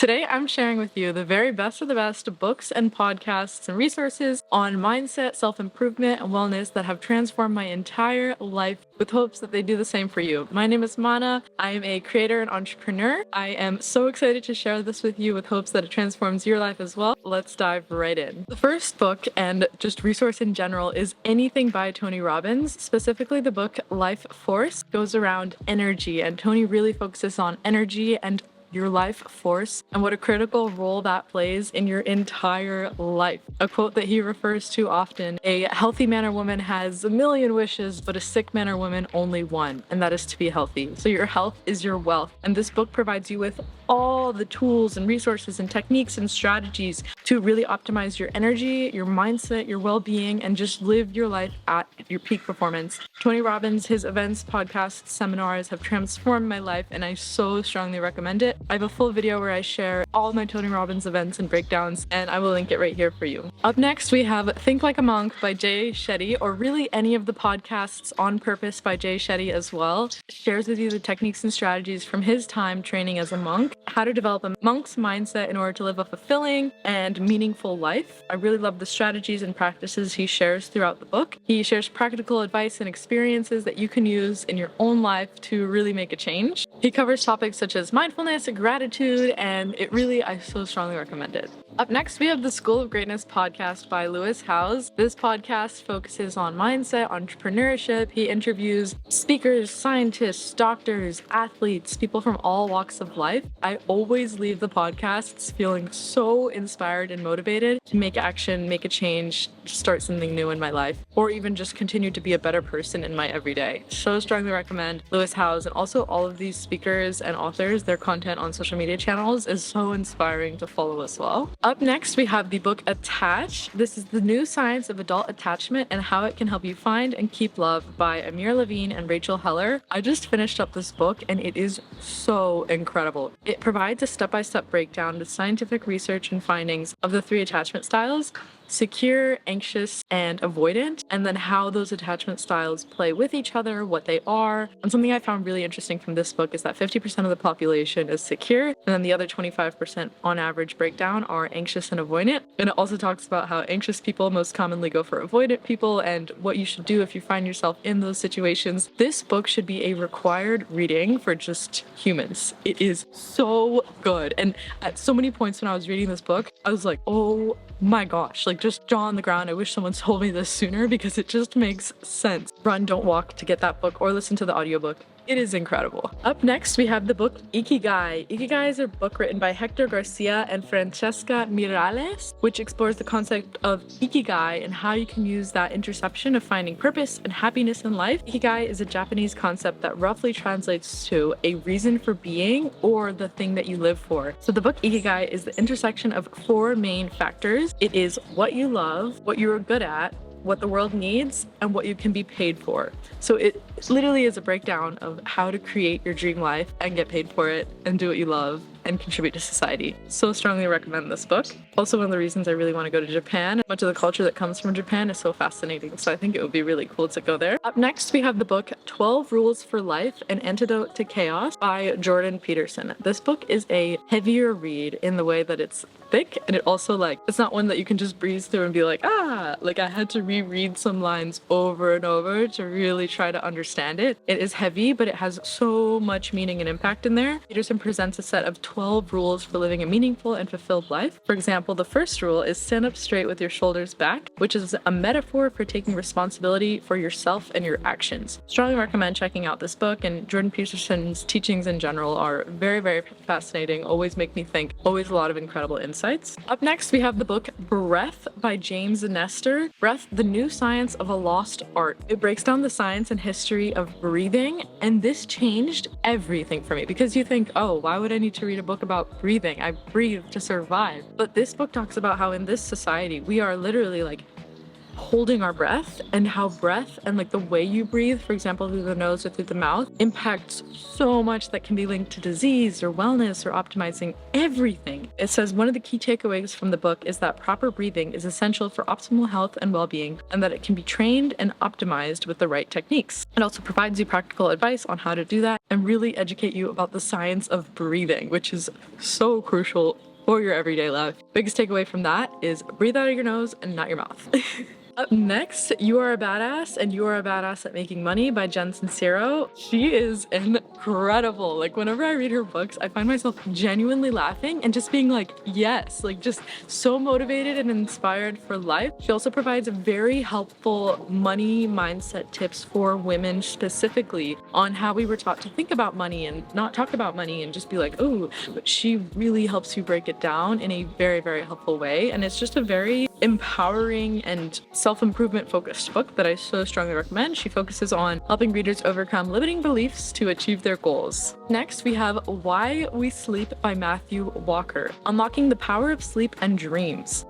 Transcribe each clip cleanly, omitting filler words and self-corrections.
Today, I'm sharing with you the very best of the best books and podcasts and resources on mindset, self-improvement, and wellness that have transformed my entire life with hopes that they do the same for you. My name is Mahna. I am a creator and entrepreneur. I am so excited to share this with you with hopes that it transforms your life as well. Let's dive right in. The first book and just resource in general is anything by Tony Robbins. Specifically, the book Life Force goes around energy, and Tony really focuses on energy and your life force and what a critical role that plays in your entire life. A quote that he refers to often: a healthy man or woman has a million wishes, but a sick man or woman only one, and that is to be healthy. So your health is your wealth, and this book provides you with all the tools and resources and techniques and strategies to really optimize your energy, your mindset, your well-being, and just live your life at your peak performance. Tony Robbins, his events, podcasts, seminars have transformed my life, and I so strongly recommend it. I have a full video where I share all of my Tony Robbins events and breakdowns, and I will link it right here for you. Up next, we have Think Like a Monk by Jay Shetty, or really any of the podcasts on purpose by Jay Shetty as well. Shares with you the techniques and strategies from his time training as a monk, how to develop a monk's mindset in order to live a fulfilling and meaningful life. I really love the strategies and practices he shares throughout the book. He shares practical advice and experiences that you can use in your own life to really make a change. He covers topics such as mindfulness, gratitude, and I so strongly recommend it. Up next, we have the School of Greatness podcast by Lewis Howes. This podcast focuses on mindset, entrepreneurship. He interviews speakers, scientists, doctors, athletes, people from all walks of life. I always leave the podcasts feeling so inspired and motivated to make action, make a change, start something new in my life, or even just continue to be a better person in my everyday. So strongly recommend Lewis Howes, and also all of these speakers and authors. Their content on social media channels is so inspiring to follow as well. Up next, we have the book Attach. This is the new science of adult attachment and how it can help you find and keep love by Amir Levine and Rachel Heller. I just finished up this book and it is so incredible. It provides a step-by-step breakdown with scientific research and findings of the 3 attachment styles: secure, anxious, and avoidant, and then how those attachment styles play with each other, what they are. And something I found really interesting from this book is that 50% of the population is secure, and then the other 25% on average breakdown are anxious and avoidant. And it also talks about how anxious people most commonly go for avoidant people and what you should do if you find yourself in those situations. This book should be a required reading for just humans. It is so good. And at so many points when I was reading this book, I was like, oh my gosh, like just jaw on the ground. I wish someone told me this sooner because it just makes sense. Run, don't walk to get that book or listen to the audiobook. It is incredible. Up next, we have the book Ikigai. Ikigai is a book written by Hector Garcia and Francesca Miralles, which explores the concept of Ikigai and how you can use that intersection of finding purpose and happiness in life. Ikigai is a Japanese concept that roughly translates to a reason for being or the thing that you live for. So the book Ikigai is the intersection of 4 main factors. It is what you love, what you're good at, what the world needs, and what you can be paid for. So it literally is a breakdown of how to create your dream life and get paid for it and do what you love and contribute to society. So strongly recommend this book. Also, one of the reasons I really want to go to Japan. Much of the culture that comes from Japan is so fascinating, so I think it would be really cool to go there. Up next, we have the book 12 Rules for Life: An Antidote to Chaos by Jordan Peterson. This book is a heavier read in the way that it's thick, and it also it's not one that you can just breeze through and be like, I had to reread some lines over and over to really try to understand it. It is heavy, but it has so much meaning and impact in there. Peterson presents a set of 12 rules for living a meaningful and fulfilled life. For example, the first rule is stand up straight with your shoulders back, which is a metaphor for taking responsibility for yourself and your actions. Strongly recommend checking out this book, and Jordan Peterson's teachings in general are very, very fascinating, always make me think, always a lot of incredible insights. Up next, we have the book Breath by James Nestor. Breath, the new science of a lost art. It breaks down the science and history of breathing, and this changed everything for me, because you think, oh, why would I need to read a book about breathing? I breathe to survive. But this book talks about how in this society, we are literally holding our breath, and how breath and like the way you breathe, for example, through the nose or through the mouth, impacts so much that can be linked to disease or wellness or optimizing everything. It says one of the key takeaways from the book is that proper breathing is essential for optimal health and well-being, and that it can be trained and optimized with the right techniques. It also provides you practical advice on how to do that and really educate you about the science of breathing, which is so crucial for your everyday life. Biggest takeaway from that is breathe out of your nose and not your mouth. Up next, You Are a Badass and You Are a Badass at Making Money by Jen Sincero. She is incredible. Like, whenever I read her books, I find myself genuinely laughing and just being like, yes, like just so motivated and inspired for life. She also provides very helpful money mindset tips for women specifically on how we were taught to think about money and not talk about money and just be like, oh, but she really helps you break it down in a very, very helpful way. And it's just a very empowering and self-improvement focused book that I so strongly recommend. She focuses on helping readers overcome limiting beliefs to achieve their goals. Next, we have Why We Sleep by Matthew Walker, unlocking the power of sleep and dreams.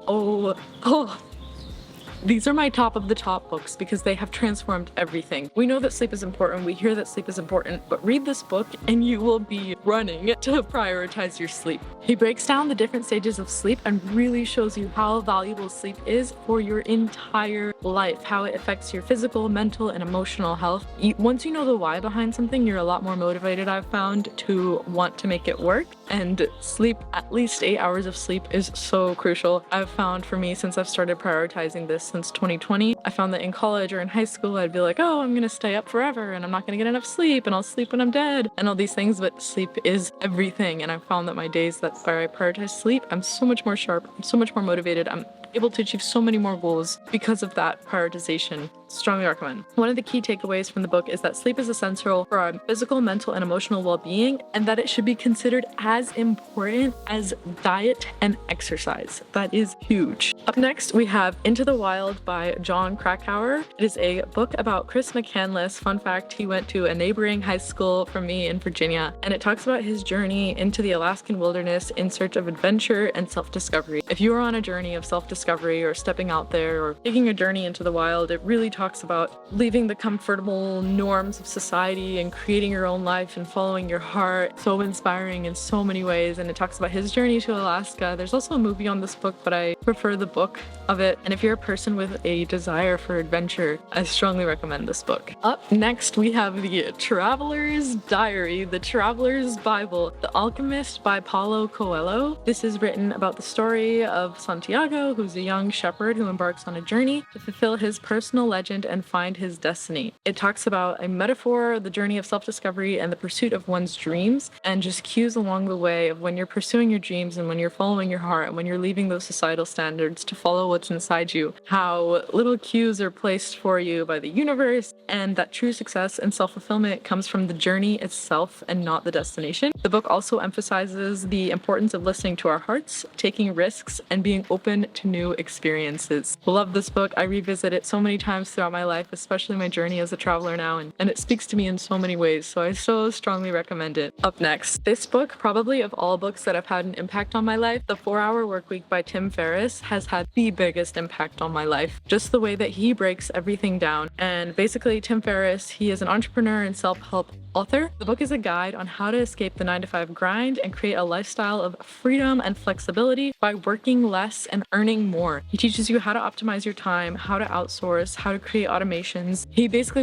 These are my top of the top books because they have transformed everything. We know that sleep is important, we hear that sleep is important, but read this book and you will be running to prioritize your sleep. He breaks down the different stages of sleep and really shows you how valuable sleep is for your entire life, how it affects your physical, mental, and emotional health. Once you know the why behind something, you're a lot more motivated, I've found, to want to make it work. And sleep, at least 8 hours of sleep, is so crucial. I've found for me, since I've started prioritizing this since 2020, I found that in college or in high school, I'd be like, oh, I'm gonna stay up forever and I'm not gonna get enough sleep and I'll sleep when I'm dead and all these things, but sleep is everything. And I found that my days where I prioritize sleep, I'm so much more sharp, I'm so much more motivated, I'm able to achieve so many more goals because of that prioritization. Strongly recommend. One of the key takeaways from the book is that sleep is essential for our physical, mental, and emotional well-being, and that it should be considered as important as diet and exercise. That is huge. Up next, we have Into the Wild by John Krakauer. It is a book about Chris McCandless. Fun fact, he went to a neighboring high school from me in Virginia, and it talks about his journey into the Alaskan wilderness in search of adventure and self-discovery. If you are on a journey of self-discovery or stepping out there or taking a journey into the wild, it really talks about leaving the comfortable norms of society and creating your own life and following your heart. So inspiring in so many ways. And it talks about his journey to Alaska. There's also a movie on this book, but I prefer the book of it. And if you're a person with a desire for adventure, I strongly recommend this book. Up next, we have The Traveler's Diary, The Traveler's Bible, The Alchemist by Paulo Coelho. This is written about the story of Santiago, who's a young shepherd who embarks on a journey to fulfill his personal legend and find his destiny. It talks about a metaphor, the journey of self-discovery and the pursuit of one's dreams, and just cues along the way of when you're pursuing your dreams and when you're following your heart and when you're leaving those societal standards to follow what's inside you, how little cues are placed for you by the universe, and that true success and self-fulfillment comes from the journey itself and not the destination. The book also emphasizes the importance of listening to our hearts, taking risks, and being open to new experiences. Love this book. I revisit it so many times throughout my life, especially my journey as a traveler now, and it speaks to me in so many ways, so I so strongly recommend it. Up next, this book, probably of all books that have had an impact on my life, The 4-Hour Workweek by Tim Ferriss, has had the biggest impact on my life. Just the way that he breaks everything down. And basically, Tim Ferriss, he is an entrepreneur and self-help author. The book is a guide on how to escape the 9-to-5 grind and create a lifestyle of freedom and flexibility by working less and earning more. He teaches you how to optimize your time, how to outsource, how to create automations.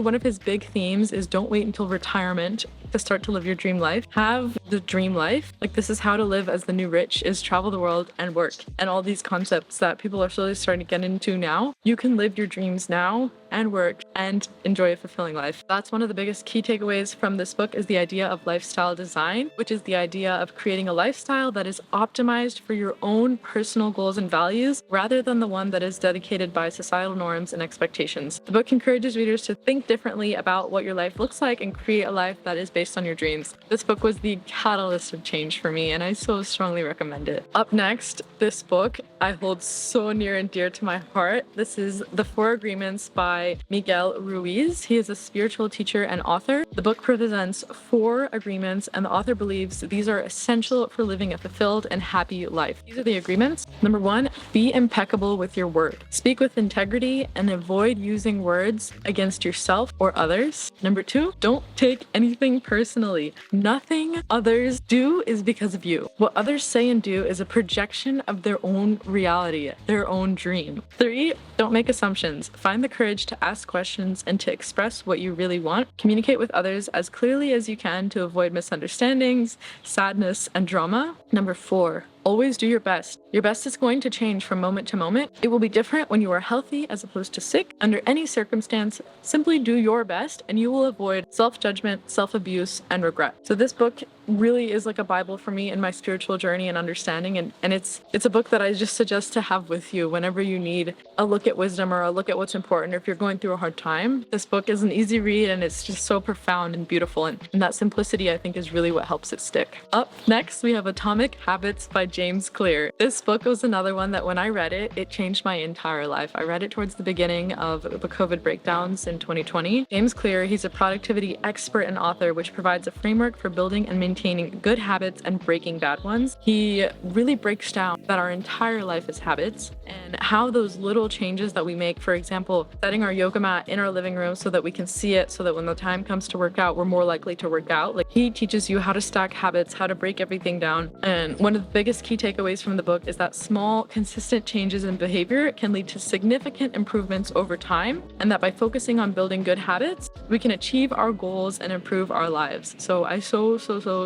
One of his big themes is don't wait until retirement to start to live your dream life. Have the dream life. Like, this is how to live as the new rich, is travel the world and work. And all these concepts that people are slowly starting to get into now. You can live your dreams now and work and enjoy a fulfilling life. That's one of the biggest key takeaways from this book, is the idea of lifestyle design, which is the idea of creating a lifestyle that is optimized for your own personal goals and values rather than the one that is dedicated by societal norms and expectations. The book encourages readers to think differently about what your life looks like and create a life that is based on your dreams. This book was the catalyst of change for me, and I so strongly recommend it. Up next, this book I hold so near and dear to my heart. This is The 4 Agreements by by Miguel Ruiz. He is a spiritual teacher and author. The book presents 4 agreements, and the author believes these are essential for living a fulfilled and happy life. These are the agreements. Number 1, be impeccable with your word. Speak with integrity and avoid using words against yourself or others. Number 2, don't take anything personally. Nothing others do is because of you. What others say and do is a projection of their own reality, their own dream. 3, don't make assumptions. Find the courage to ask questions and to express what you really want. Communicate with others as clearly as you can to avoid misunderstandings, sadness, and drama. Number 4, always do your best. Your best is going to change from moment to moment. It will be different when you are healthy as opposed to sick. Under any circumstance, simply do your best and you will avoid self-judgment, self-abuse, and regret. So this book really is like a Bible for me in my spiritual journey and understanding, and it's a book that I just suggest to have with you whenever you need a look at wisdom or a look at what's important, or if you're going through a hard time. This book is an easy read and it's just so profound and beautiful, and that simplicity I think is really what helps it stick. Up next we have Atomic Habits by James Clear. This book was another one that when I read it, it changed my entire life. I read it towards the beginning of the COVID breakdowns in 2020. James Clear, he's a productivity expert and author, which provides a framework for building and maintaining good habits and breaking bad ones. He really breaks down that our entire life is habits and how those little changes that we make, for example, setting our yoga mat in our living room so that we can see it, so that when the time comes to work out, we're more likely to work out. Like, he teaches you how to stack habits, how to break everything down. And one of the biggest key takeaways from the book is that small, consistent changes in behavior can lead to significant improvements over time, and that by focusing on building good habits, we can achieve our goals and improve our lives. So I so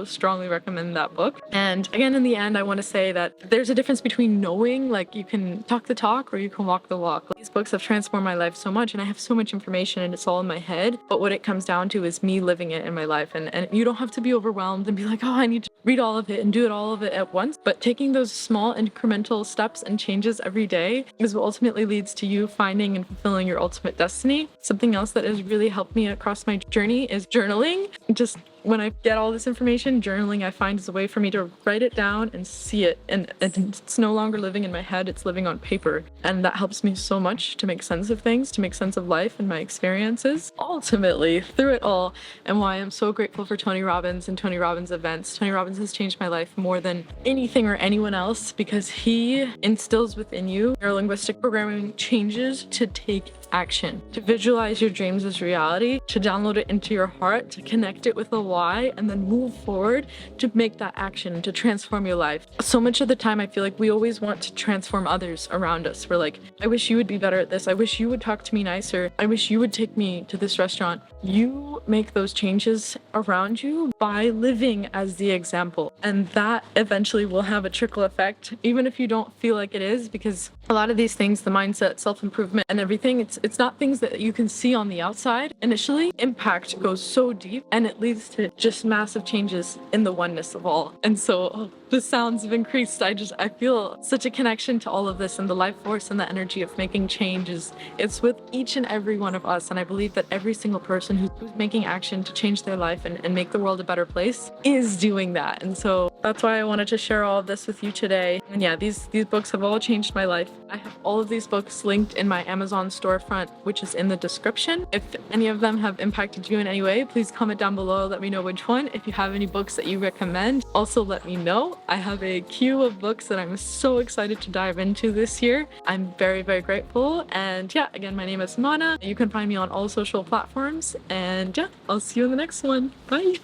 strongly recommend that book. And again, in the end, I want to say that there's a difference between knowing, like, you can talk the talk or you can walk the walk. Like, these books have transformed my life so much, and I have so much information and it's all in my head, but what it comes down to is me living it in my life. And you don't have to be overwhelmed and be like, oh, I need to read all of it and do it all of it at once, but taking those small incremental steps and changes every day is what ultimately leads to you finding and fulfilling your ultimate destiny. Something else that has really helped me across my journey is journaling. Just when I get all this information, journaling I find is a way for me to write it down and see it, and it's no longer living in my head, it's living on paper, and that helps me so much to make sense of things, to make sense of life and my experiences, ultimately through it all, and why I'm so grateful for Tony Robbins and Tony Robbins events. Tony Robbins has changed my life more than anything or anyone else, because he instills within you neurolinguistic programming changes to take action, to visualize your dreams as reality, to download it into your heart, to connect it with a why, and then move forward to make that action, to transform your life. So much of the time I feel like we always want to transform others around us. We're like, I wish you would be better at this. I wish you would talk to me nicer. I wish you would take me to this restaurant. You make those changes around you by living as the example, and that eventually will have a trickle effect, even if you don't feel like it is, because a lot of these things, the mindset, self-improvement, and everything, it's not things that you can see on the outside. Initially, impact goes so deep, and it leads to just massive changes in the oneness of all. And so the sounds have increased. I feel such a connection to all of this, and the life force and the energy of making changes. It's with each and every one of us, and I believe that every single person who's making action to change their life and make the world a better place is doing that. And so that's why I wanted to share all of this with you today. And yeah, these books have all changed my life. I have all of these books linked in my Amazon storefront, which is in the description. If any of them have impacted you in any way, please comment down below. Let me know which one. If you have any books that you recommend, also let me know. I have a queue of books that I'm so excited to dive into this year. I'm very grateful. And yeah, again, my name is Mahna. You can find me on all social platforms. And yeah, I'll see you in the next one. Bye.